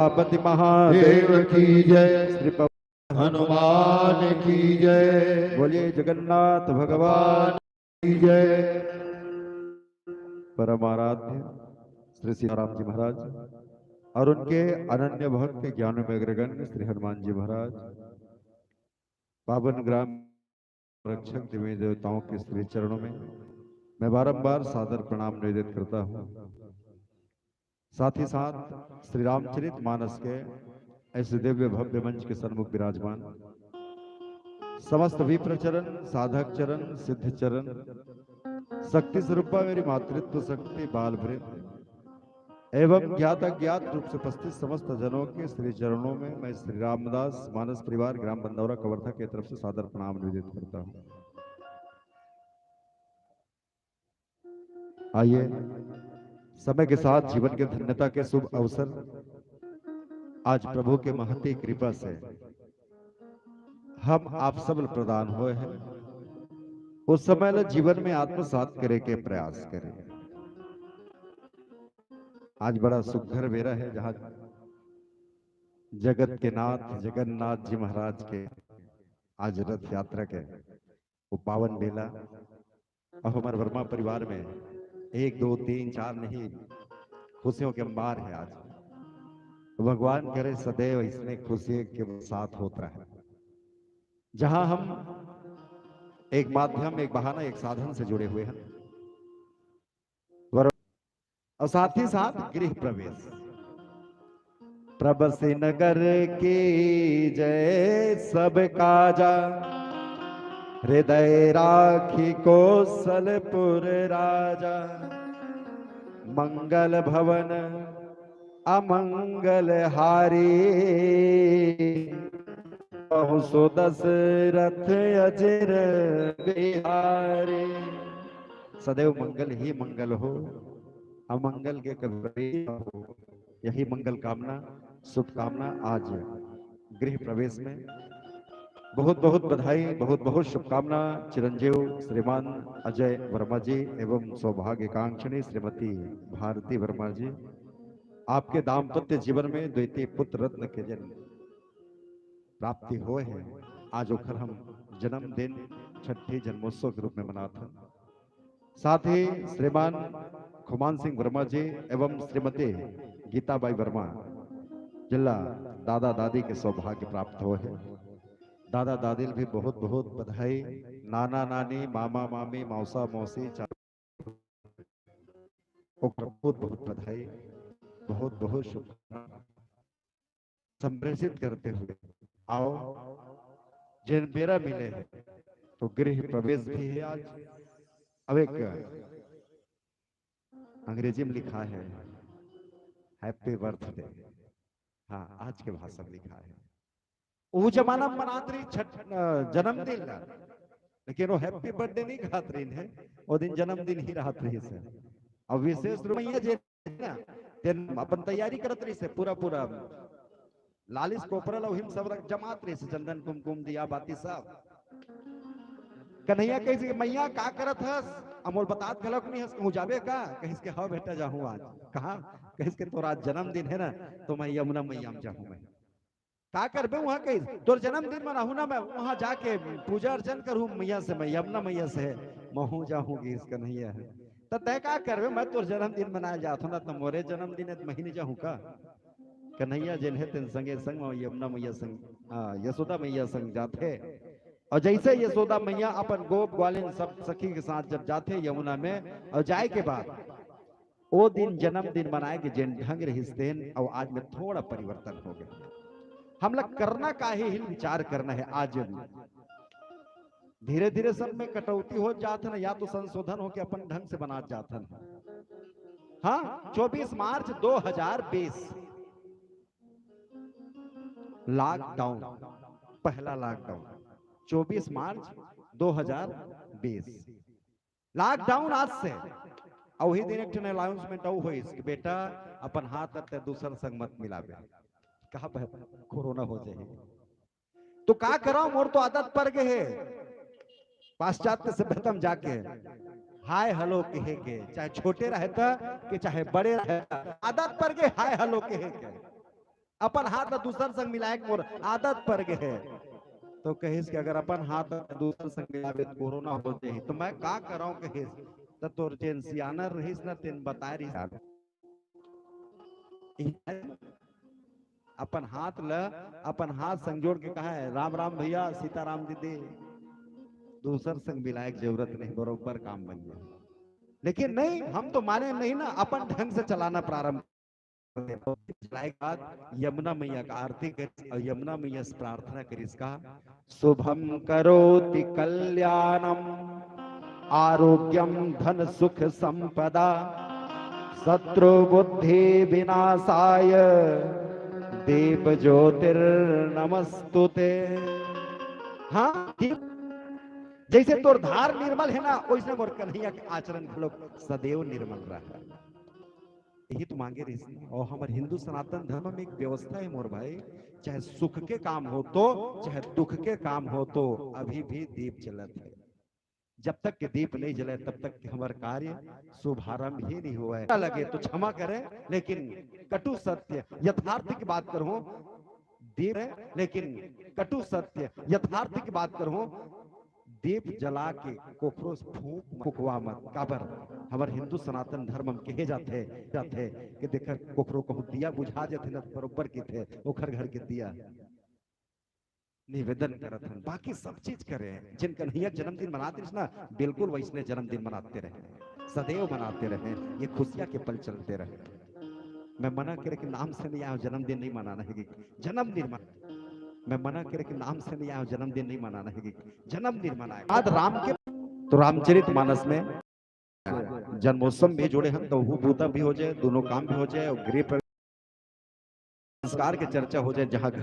पति महादेव की जय। श्री हनुमान की जय। बोलिए जगन्नाथ भगवान की जय। परम आराध्य श्री सीताराम जी महाराज और उनके अनन्य भक्त ज्ञान में अग्रगण्य श्री हनुमान जी महाराज, पावन ग्राम रक्षक देवी देवताओं के श्री चरणों में मैं बारंबार सादर प्रणाम निवेदित करता हूँ। साथ ही साथ श्री रामचरित मानस के ऐसे दिव्य भव्य मंच के सन्मुख विराजमान समस्त विप्रचरण, साधक चरण, सिद्ध चरण, शक्ति स्वरूपा मेरी मातृत्व शक्ति बाल वृंद एवं ज्ञात अज्ञात रूप से उपस्थित समस्त जनों के श्री चरणों में मैं श्री रामदास मानस परिवार ग्राम बंदौरा कवर्धा की तरफ से सादर प्रणाम निवेदित करता हूँ। आइए समय के साथ जीवन के धन्यता के शुभ अवसर आज प्रभु के महती कृपा से हम आप सब प्रदान हुए हैं, उस समय जीवन में आत्मसात करे के प्रयास करें। आज बड़ा सुखर बेरा है जहां जगत के नाथ जगन्नाथ जी महाराज के आज रथ यात्रा के वो पावन बेला। अब हमारे वर्मा परिवार में 1 2 3 4 नहीं खुशियों के अंबार है। आज भगवान करे सदैव इसमें खुशी के साथ होता है, जहां हम एक माध्यम, एक बहाना, एक साधन से जुड़े हुए हैं और साथ ही साथ गृह प्रवेश। प्रभु नगर की जय सब काजा, हृदय राखी कौशलपुर राजा। मंगल भवन अमंगल हारी, सो दशरथ अजर बिहारी। सदैव मंगल ही मंगल हो, अमंगल के कभी न हो, यही मंगल कामना शुभकामना। आज गृह प्रवेश में बहुत बहुत बधाई, बहुत बहुत शुभकामना। चिरंजीव श्रीमान अजय वर्मा जी एवं सौभाग्यकांक्षिणी श्रीमती भारती वर्मा जी, आपके दाम्पत्य जीवन में द्वितीय पुत्र रत्न के जन्म प्राप्ति हुए हैं। आज ओखर हम जन्मदिन छठी जन्मोत्सव के रूप में मनाते हैं। साथ ही श्रीमान खुमान सिंह वर्मा जी एवं श्रीमती गीताबाई वर्मा जिला दादा दादी के सौभाग्य प्राप्त हुए हैं। दादा दादी भी बहुत बहुत बधाई, नाना नानी मामा मामी मौसा मौसी बहुत बहुत बधाई, बहुत बहुत शुभकामना संप्रेषित करते हुए आओ जिन मेरा मिले हैं तो गृह प्रवेश भी है आज। अब एक अंग्रेजी में लिखा है हैप्पी बर्थडे, हाँ आज के भाषा में लिखा है। वो जमाना में मनात रही जन्मदिन, लेकिन वो हैप्पी बर्थडे नहीं कहत रही है, वो दिन जन्मदिन ही रहत रही से। अब विशेष रूप में अपन तैयारी करत रही से पूरा पूरा लालिस कोपरल और हिम सब जमात रही से, चंदन कुमकुम दिया बाती सब। कन्हैया कही मैया का करत हस, अमोल बतात गलक नहीं हस, कहूं जाबे का, कहिस के हाँ बेटा जाहूं आज। कहा कहिस के तोरा जन्मदिन है ना, तो मैं यमुना मैया में जाहूं। मैं का करबे वहां, कहिस तोर जन्मदिन मनाहू ना, मैं वहां जाके पूजा अर्चन करूं मैया से, मैं यमुना मैया से महू जाऊंगी। इस कन्हैया है तो तय का करबे, मैं तोर जन्मदिन मनाए जात हूं ना, तो मोरे जन्मदिन है तो महीने जाहूं का। कन्हैया जिन है तेन संगे संग यमुना मैया संग यशोदा मैया संग जाते। और जैसे यशोदा मैया अपन गोप ग्वालिन सब सखी के साथ जब जाते यमुना में, और जाए के बाद वो दिन जन्मदिन मनाए के जिन ढंग रहिस्तेन, और आज में थोड़ा परिवर्तन हो गया। हम लोग करना का ही विचार करना है। आज धीरे धीरे सब में कटौती हो जात है ना, या तो संशोधन हो के अपन ढंग से बना जात है। हाँ 24 मार्च 2020 लॉकडाउन, पहला लॉकडाउन 24 मार्च 2020 लॉकडाउन आज से। और वही दिन एक अनाउंसमेंट हुई कि बेटा अपन हाथ अते दूसर संग मत मिलाबे, कहा कोरोना हो जाए तो का करो, मोर तो आदत पड़ गए है पाश्चात्य सभ्यता में जाके हाय हेलो कहे के, चाहे छोटे रहता कि चाहे बड़े रहता, आदत पड़ गए हाय हेलो कहे के। अपन हाथ ला दूसर संग मिलाए के मोर आदत पड़ गए। तो कहिस कि अगर अपन हाथ दूसर संग मिलावे तो कोरोना हो जाए, तो मैं का कराऊं कहिस। तो तोर जेन सियाना रहिस ना तेन बताए रहिस अपन हाथ संग जोड़ के कहा है राम राम भैया सीताराम दीदी, दूसर संग मिलाए की जरूरत नहीं, बरोबर काम बन जाए। लेकिन नहीं, हम तो माने नहीं ना, अपन ढंग से चलाना प्रारंभ चलाए के बाद यमुना मैया का आरती कर और यमुना मैया से प्रार्थना करी इसका शुभम करोति कल्याणम आरोग्यम धन सुख संपदा शत्रु बुद्धि विनाशाय देव ज्योतिर्नमस्तुते। हाँ, जैसे तोर धार निर्मल है ना, वैसे मोर कन्हैया के आचरण लोग सदैव निर्मल रहा। यही तो मांगे रही। और हमारे हिंदू सनातन धर्म में एक व्यवस्था है मोर भाई, चाहे सुख के काम हो तो चाहे दुख के काम हो तो अभी भी दीप जलत है। जब तक के दीप नहीं जले तब तक के हमारा कार्य शुभारंभ ही नहीं हुआ है। लगे तो क्षमा करें, लेकिन कटु सत्य यथार्थ की बात करूं, दीप है लेकिन कटु सत्य यथार्थ की बात करूं, दीप जला के कोखरो फूक फुकवा मत। काबर हमारे हिंदू सनातन धर्म में कहे जाते कि देख कोखरो को दिया बुझा जाते न बरोबर के थे ओखर घर के दिया निवेदन करत हन। बाकी सब चीज करे जिन कन्हैया जन्मदिन मनाते ना, बिल्कुल वैसने जन्मदिन मनाते रहे, सदैव मनाते रहे, ये खुशियां के पल चलते रहे। मैं मना करे कि नाम से नहीं आया जन्मदिन नहीं मनाना है, जन्मदिन मैं मना करे कि नाम से नहीं आया जन्मदिन नहीं मनाना है, जन्मदिन मनाए। बाद राम के तो रामचरित मानस में जन्मोत्सव भी जोड़े हम, तो भूता भी हो जाए, दोनों काम भी हो जाए और गृह संस्कार की चर्चा हो जाए, जहां घर